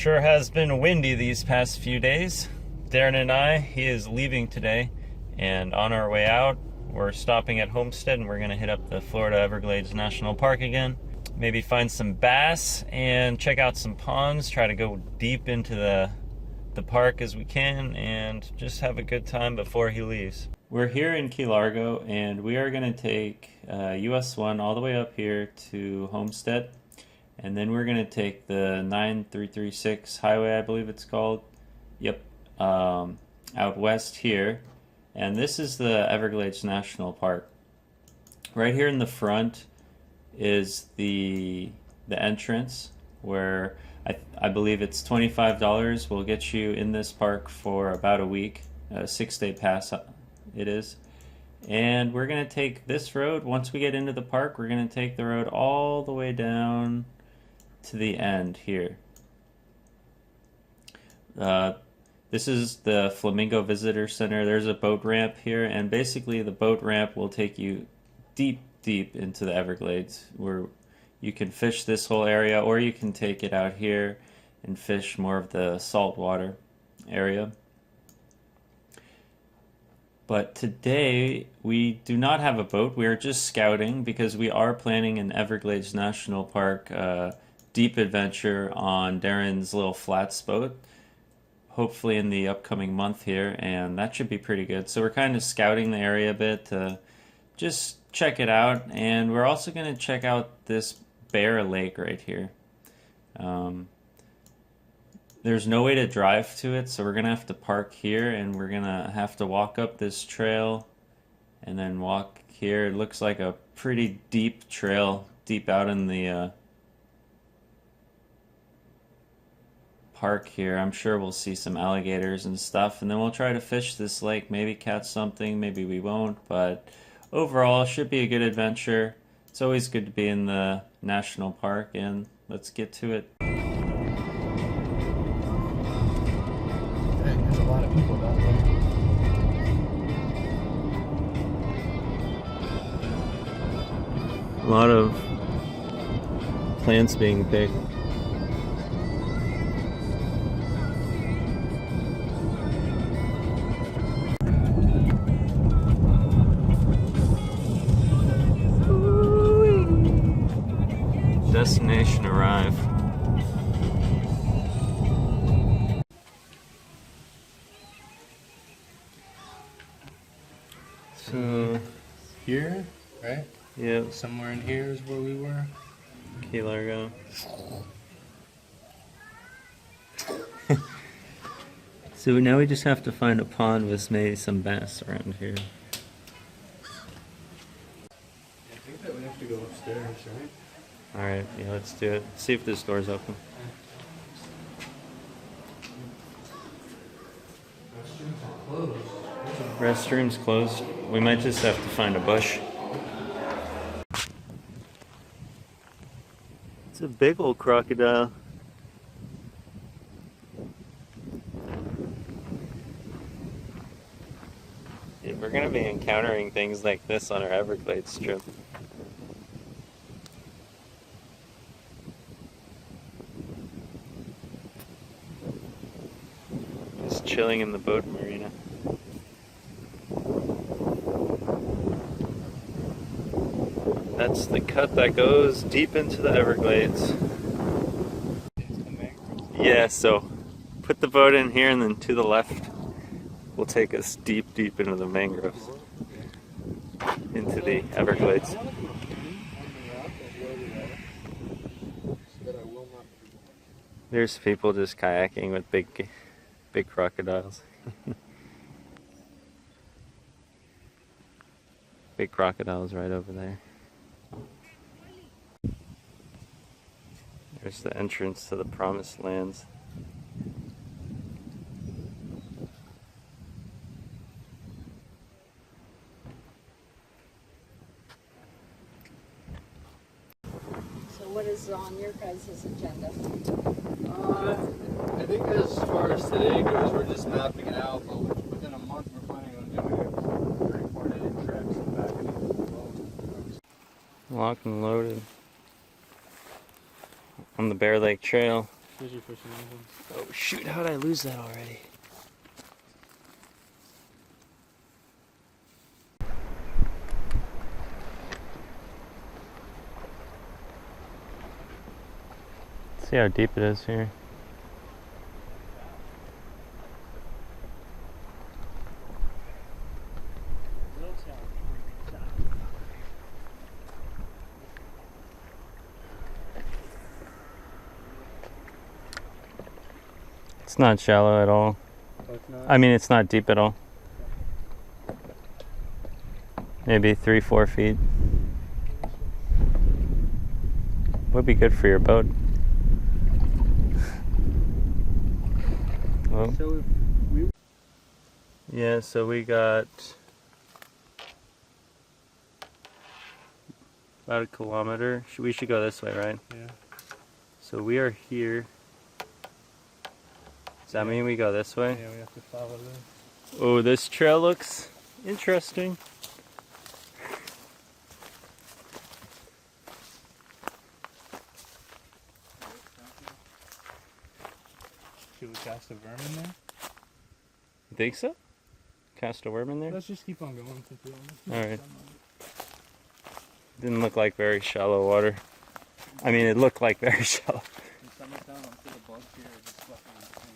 Sure has been windy these past few days. Darren and he is leaving today, and on our way out, we're stopping at Homestead and we're gonna hit up the Florida Everglades National Park again. Maybe find some bass and check out some ponds, try to go deep into the park as we can, and just have a good time before he leaves. We're here in Key Largo, and we are gonna take US 1 all the way up here to Homestead. And then we're going to take the 9336 highway, I believe it's called. Yep. Out west here. And this is the Everglades National Park. Right here in the front is the entrance, where I believe it's $25 will get you in this park for about a week. A 6-day pass it is. And we're going to take this road. Once we get into the park, we're going to take the road all the way down to the end here. This is the Flamingo Visitor Center. There's a boat ramp here, and basically the boat ramp will take you deep into the Everglades, where you can fish this whole area, or you can take it out here and fish more of the saltwater area. But today we do not have a boat. We are just scouting because we are planning an Everglades National Park deep adventure on Darren's little flats boat, hopefully in the upcoming month here, and that should be pretty good. So we're kind of scouting the area a bit to just check it out, and we're also going to check out this Bear Lake right here. There's no way to drive to it, so we're going to have to park here, and we're going to have to walk up this trail and then walk here. It looks like a pretty deep trail, deep out in the park here. I'm sure we'll see some alligators and stuff, and then we'll try to fish this lake, maybe catch something, maybe we won't, but overall it should be a good adventure. It's always good to be in the national park, and let's get to it. Dang, there's a lot of people down there. A lot of plants being picked. Destination arrived. So Here, right? yeah, Somewhere in here is where we were. Key Largo. So now we just have to find a pond with maybe some bass around here. I think that we have to go upstairs, right? Alright, yeah, let's do it. See if this door's open. Restrooms are closed. Restroom's closed. We might just have to find a bush. It's a big old crocodile. Yeah, we're gonna be encountering things like this on our Everglades trip. Just chilling in the boat marina. That's the cut that goes deep into the Everglades. Yeah, so put the boat in here, and then to the left will take us deep into the mangroves, into the Everglades. There's people just kayaking with big crocodiles. Big crocodiles right over there. There's the entrance to the Promised Lands. So what is on your guys' agenda? I think as far as today goes, we're just mapping it out, but within a month we're planning on doing a 3-4-day trip back and forth. Locked and loaded on the Bear Lake Trail. Fishy fishing anything. Oh shoot, how did I lose that already? See how deep it is here. It's not shallow at all. Oh, it's not? I mean, it's not deep at all. Maybe 3-4 feet. Would be good for your boat. Well, So if we... yeah, so we got about a kilometer. We should go this way, right? Yeah. So we are here. Does that mean we go this way? Yeah, we have to follow this. Oh, this trail looks interesting. Should we cast a worm in there? You think so? Cast a worm in there? Let's just keep on going. To be honest. Alright. Didn't look like very shallow water. I mean, it looked like very shallow. In summertime, I'm sure the bugs here are just fucking insane.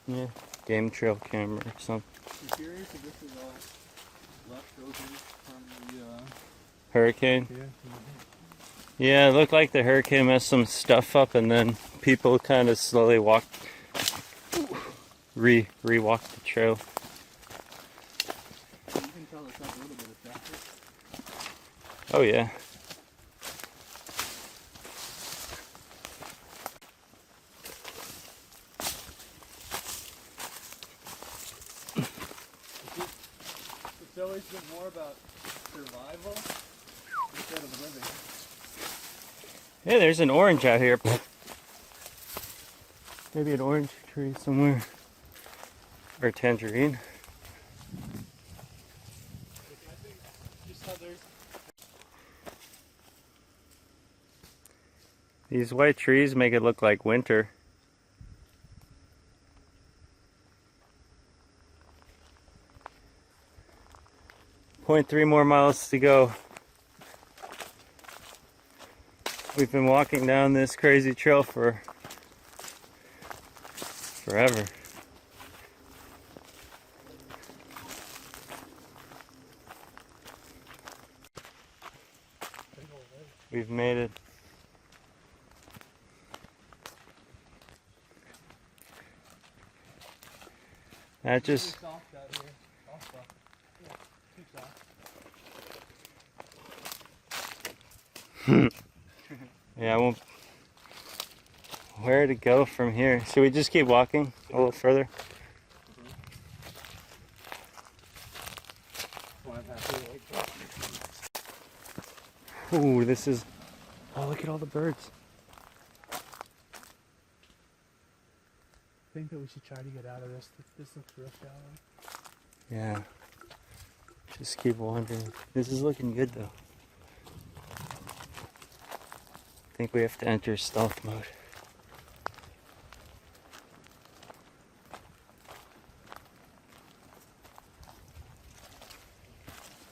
Yeah, game trail camera or something. I'm curious if this is all leftovers from the, Hurricane? yeah. Yeah, it looked like the hurricane messed some stuff up and then people kind of slowly re-walked the trail. You can tell it's got a little bit of traffic. Oh yeah. It's always been more about survival instead of living. Hey, there's an orange out here. Maybe an orange tree somewhere. Or tangerine. These white trees make it look like winter. .3 more miles to go. We've been walking down this crazy trail for forever. We've made it. That just Soft out here. Also. Yeah, too soft. yeah, I won't. Where to go from here? Should we just keep walking a little further? Ooh, this is. Oh, look at all the birds. I think that we should try to get out of this. This looks real shallow. Yeah. Just keep wandering. This is looking good though. I think we have to enter stealth mode.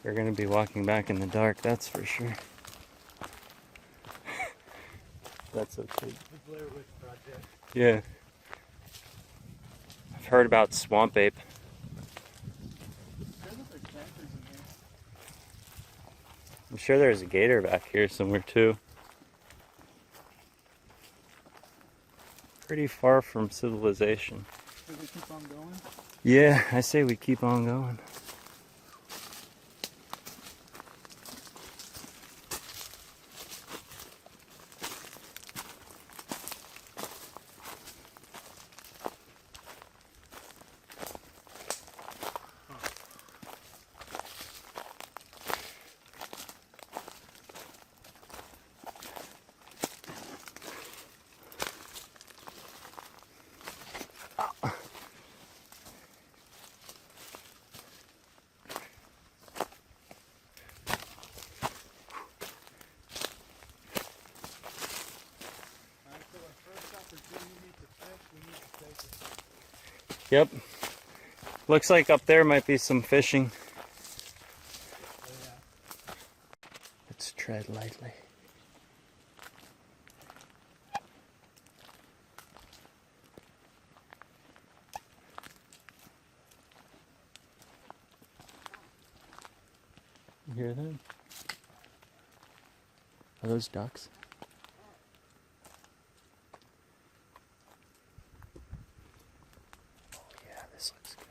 We're gonna be walking back in the dark, that's for sure. That's okay. The Blair Witch Project. Yeah. I've heard about swamp ape. I'm sure there's a gator back here somewhere too. Pretty far from civilization. Should we keep on going? Yeah, I say we keep on going. Yep. Looks like up there might be some fishing. Let's tread lightly. You hear them? Are those ducks? Oh yeah, this looks good.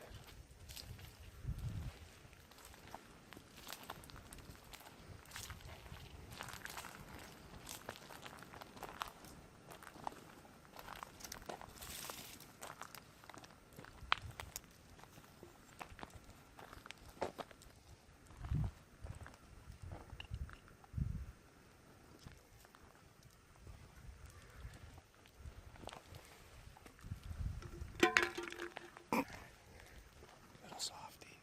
Little softy.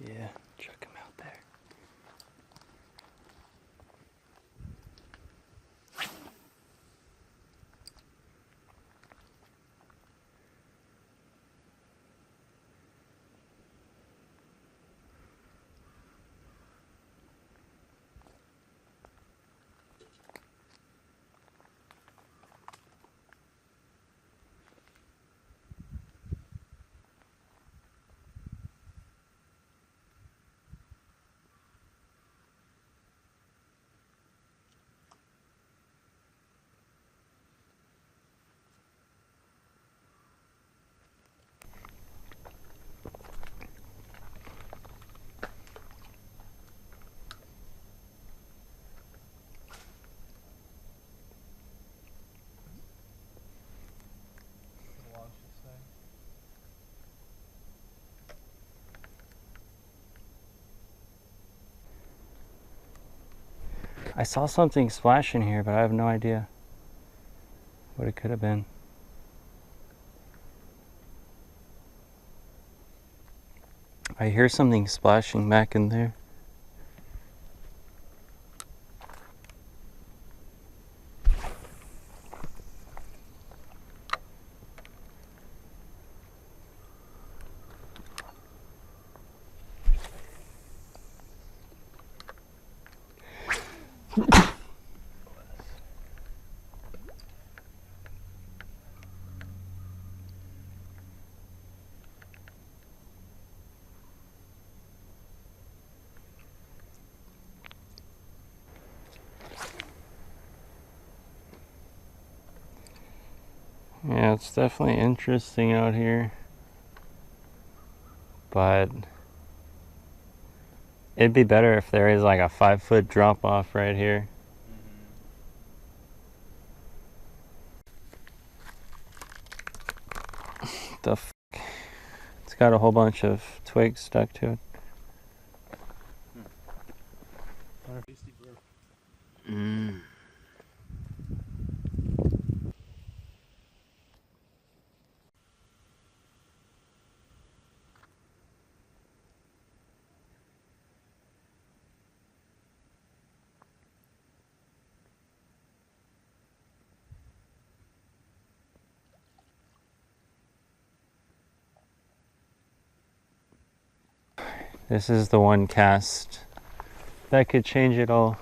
Yeah, chuck him out there. I saw something splash in here, but I have no idea what it could have been. I hear something splashing back in there. Yeah, it's definitely interesting out here, but it'd be better if there is like a 5-foot drop off right here. The f, it's got a whole bunch of twigs stuck to it. Mm. This is the one cast that could change it all.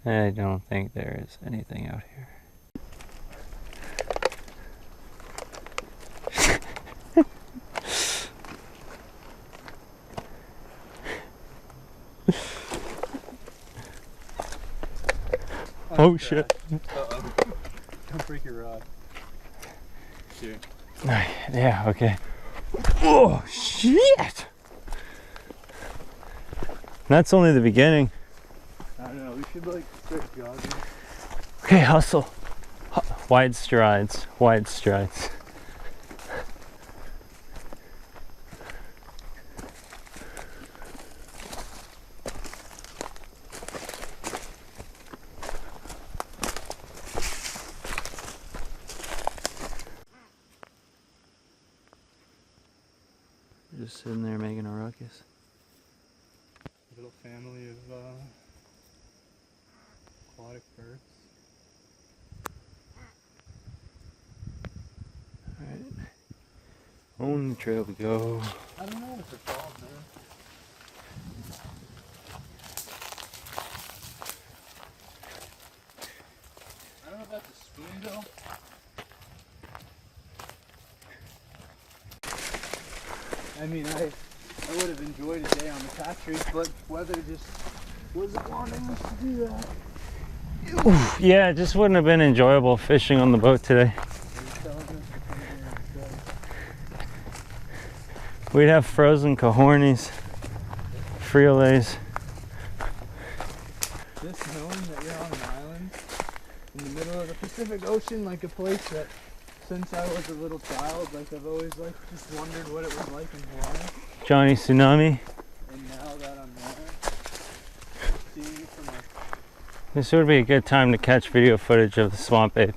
I don't think there is anything out here. Oh shit. Uh-oh. Don't break your rod. Here. Yeah, okay. Oh shit! That's only the beginning. I don't know, we should like start jogging. Okay, hustle. Wide strides, wide strides. just sitting there making a ruckus. Little family of aquatic birds. Alright. On the trail we go. I don't know what they're called, man. I don't know about the spoonbill. I mean, I would have enjoyed a day on the Patchreef, but weather just wasn't wanting us to do that. Oof, yeah, it just wouldn't have been enjoyable fishing on the boat today. We'd have frozen cojones, frijoles. Just knowing that you're on an island in the middle of the Pacific Ocean, like a place that since I was a little child, like I've always like just wondered what it was like in Hawaii. Johnny Tsunami. And now that I'm there, seeing it from like This would be a good time to catch video footage of the swamp ape.